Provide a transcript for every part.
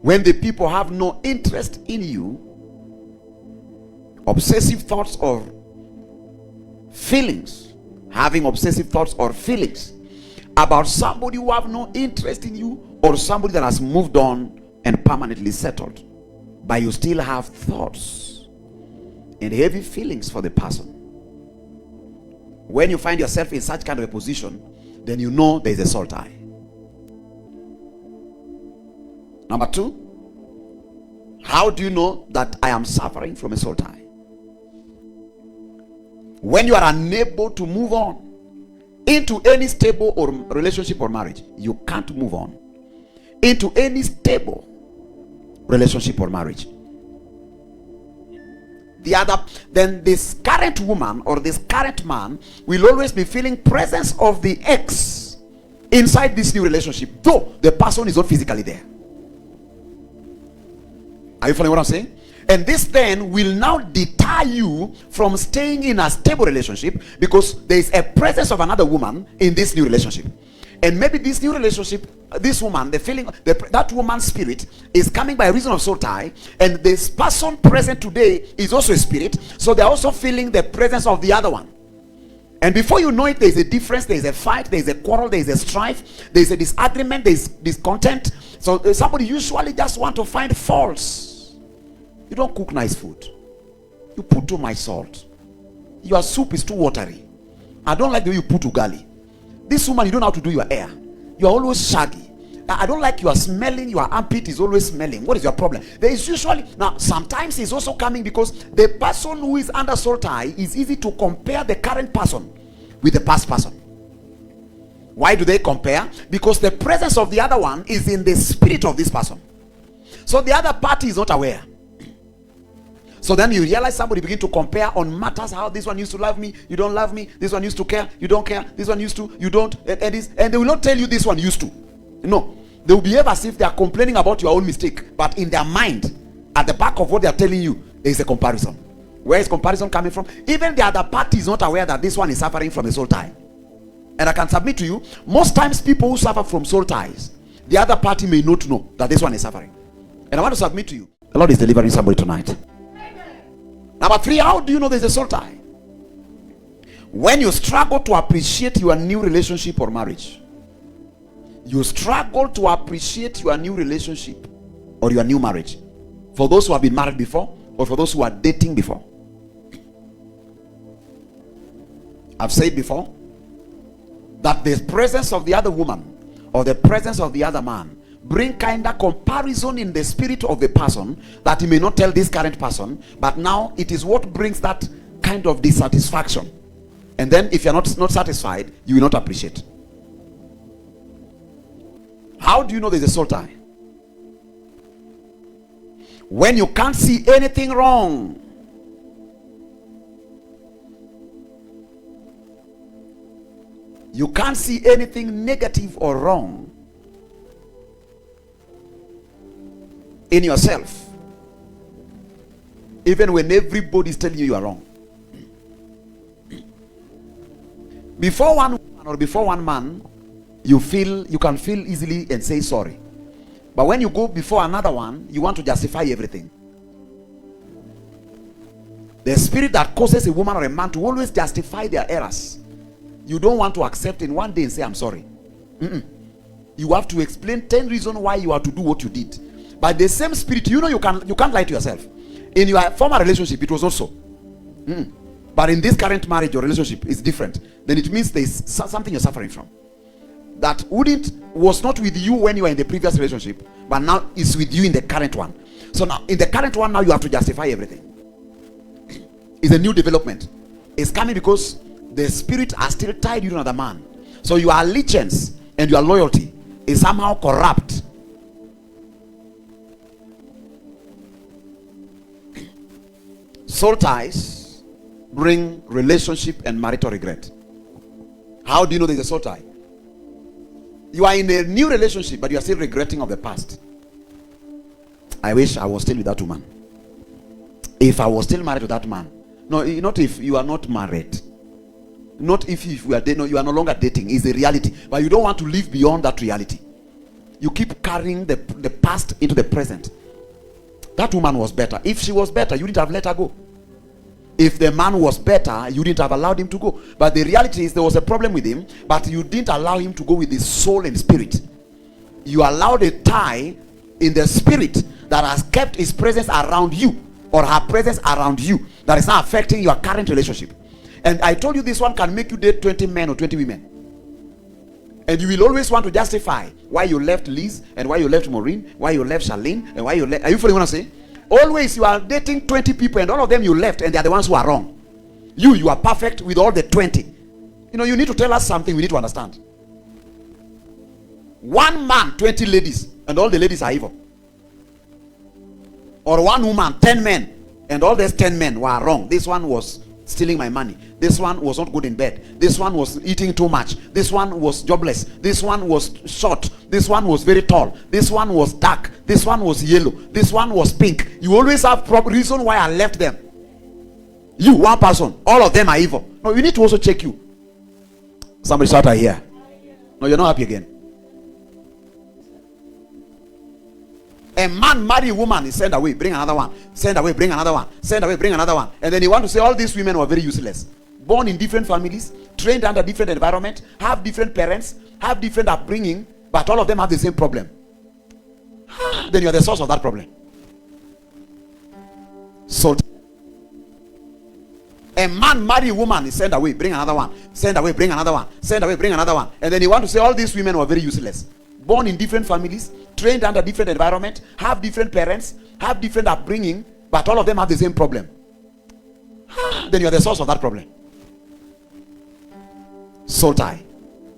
When the people have no interest in you, obsessive thoughts or feelings, having obsessive thoughts or feelings about somebody who have no interest in you, or somebody that has moved on and permanently settled, but you still have thoughts and heavy feelings for the person. When you find yourself in such kind of a position, then you know there is a soul tie. Number two, how do you know that I am suffering from a soul tie? When you are unable to move on into any stable or relationship or marriage, you can't move on into any stable relationship or marriage. Then this current woman or this current man will always be feeling presence of the ex inside this new relationship, though the person is not physically there. Are you following what I'm saying? And this then will now deter you from staying in a stable relationship, because there is a presence of another woman in this new relationship. And maybe this new relationship, this woman, the feeling, that woman's spirit is coming by reason of soul tie, and this person present today is also a spirit, so they're also feeling the presence of the other one. And before you know it, there's a difference, there's a fight, there's a quarrel, there's a strife, there's a disagreement, there's discontent. So somebody usually just want to find faults. You don't cook nice food. You put too much salt. Your soup is too watery. I don't like the way you put ugali. This woman, you don't know how to do your hair. You are always shaggy. I don't like you are smelling. Your armpit is always smelling. What is your problem? There is usually, now sometimes it's also coming because the person who is under soul tie is easy to compare the current person with the past person. Why do they compare? Because the presence of the other one is in the spirit of this person. So the other party is not aware. So then you realize somebody begin to compare on matters, how this one used to love me, you don't love me, this one used to care, you don't care, this one used to, you don't, and they will not tell you this one used to. No, they will behave as if they are complaining about your own mistake, but in their mind, at the back of what they are telling you, there is a comparison. Where is comparison coming from? Even the other party is not aware that this one is suffering from a soul tie. And I can submit to you, most times people who suffer from soul ties, the other party may not know that this one is suffering. And I want to submit to you, the Lord is delivering somebody tonight. Number 3, how do you know there's a soul tie? When you struggle to appreciate your new relationship or marriage. You struggle to appreciate your new relationship or your new marriage. For those who have been married before, or for those who are dating before. I've said before that the presence of the other woman or the presence of the other man bring kind of comparison in the spirit of the person, that he may not tell this current person, but now it is what brings that kind of dissatisfaction. And then if you're not satisfied, you will not appreciate. How do you know there's a soul tie? When you can't see anything wrong. You can't see anything negative or wrong in yourself, even when everybody is telling you you are wrong. Before one woman or before one man, you can feel easily and say sorry. But when you go before another one, you want to justify everything. The spirit that causes a woman or a man to always justify their errors, you don't want to accept in one day and say I'm sorry. You have to explain 10 reasons why you are to do what you did. But the same spirit, you can't lie to yourself. In your former relationship, it was also. But in this current marriage or relationship, it's different. Then it means there's something you're suffering from. That was not with you when you were in the previous relationship, but now it's with you in the current one. So now, in the current one, now you have to justify everything. It's a new development. It's coming because the spirit are still tied to another man. So your allegiance and your loyalty is somehow corrupt. Soul ties bring relationship and marital regret. How do you know there's a soul tie? You are in a new relationship, but you are still regretting of the past. I wish I was still with that woman. If I was still married to that man. No, not if you are not married. Not if we are dating. No, you are no longer dating. It's a reality. But you don't want to live beyond that reality. You keep carrying the past into the present. That woman was better. If she was better, you didn't have let her go. If the man was better, you didn't have allowed him to go. But the reality is there was a problem with him, but you didn't allow him to go with his soul and spirit. You allowed a tie in the spirit that has kept his presence around you, or her presence around you, that is now affecting your current relationship. And I told you this one can make you date 20 men or 20 women. And you will always want to justify why you left Liz, and why you left Maureen, why you left Charlene, and why you left. Are you following what I'm saying? Always you are dating 20 people, and all of them you left, and they are the ones who are wrong. You are perfect with all the 20. You know, you need to tell us something we need to understand. One man, 20 ladies, and all the ladies are evil. Or one woman, 10 men, and all those 10 men were wrong. This one was stealing my money. This one was not good in bed. This one was eating too much. This one was jobless. This one was short. This one was very tall. This one was dark. This one was yellow. This one was pink. You always have proper reason why I left them. You, one person, all of them are evil. No, you need to also check you. Somebody shout out here. No, you're not happy again. A man marry a woman, he send away, bring another one. Send away, bring another one. Send away, bring another one. And then you want to say all these women were very useless. Born in different families, trained under different environment, have different parents, have different upbringing, but all of them have the same problem. Then you are the source of that problem. So a man marry a woman, he send away, bring another one. Send away, bring another one. Send away, bring another one. And then you want to say all these women were very useless. Born in different families, trained under different environment, have different parents, have different upbringing, but all of them have the same problem. Then you are the source of that problem. Soul tie.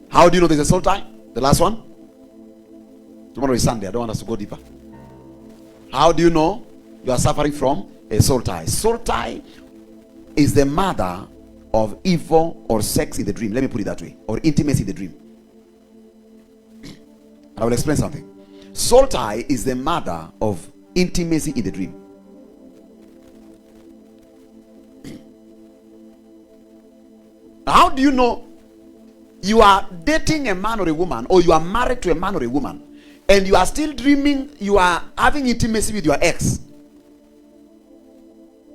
How do you know there's a soul tie? The last one. Tomorrow is Sunday. I don't want us to go deeper. How do you know you are suffering from a soul tie? Soul tie is the mother of evil or sex in the dream. Let me put it that way. Or intimacy in the dream. I will explain something. Soul tie is the mother of intimacy in the dream. How do you know you are dating a man or a woman, or you are married to a man or a woman, and you are still dreaming you are having intimacy with your ex,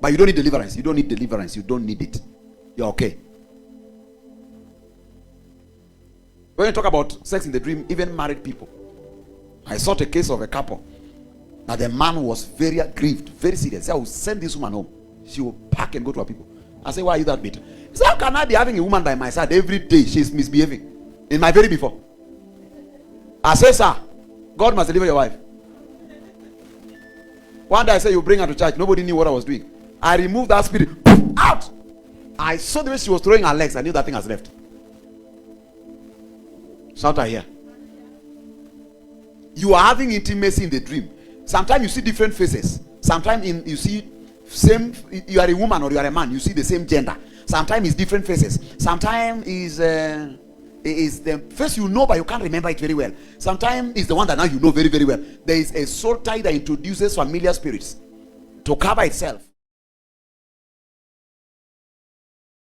but you don't need deliverance? You don't need deliverance. You don't need it. You're okay. When you talk about sex in the dream, even married people. I saw a case of a couple that the man was very aggrieved, very serious. He said, I will send this woman home. She will pack and go to her people. I said, why are you that bitter? He said, how can I be having a woman by my side every day? She's misbehaving. In my very before. I said, sir, God must deliver your wife. One day I said, you bring her to church. Nobody knew what I was doing. I removed that spirit. Out! I saw the way she was throwing her legs. I knew that thing has left. Shout out here. You are having intimacy in the dream. Sometimes you see different faces. Sometimes you see same. You are a woman or you are a man. You see the same gender. Sometimes it's different faces. Sometimes is the face you know, but you can't remember it very well. Sometimes it's the one that now you know very, very well. There is a soul tie that introduces familiar spirits to cover itself.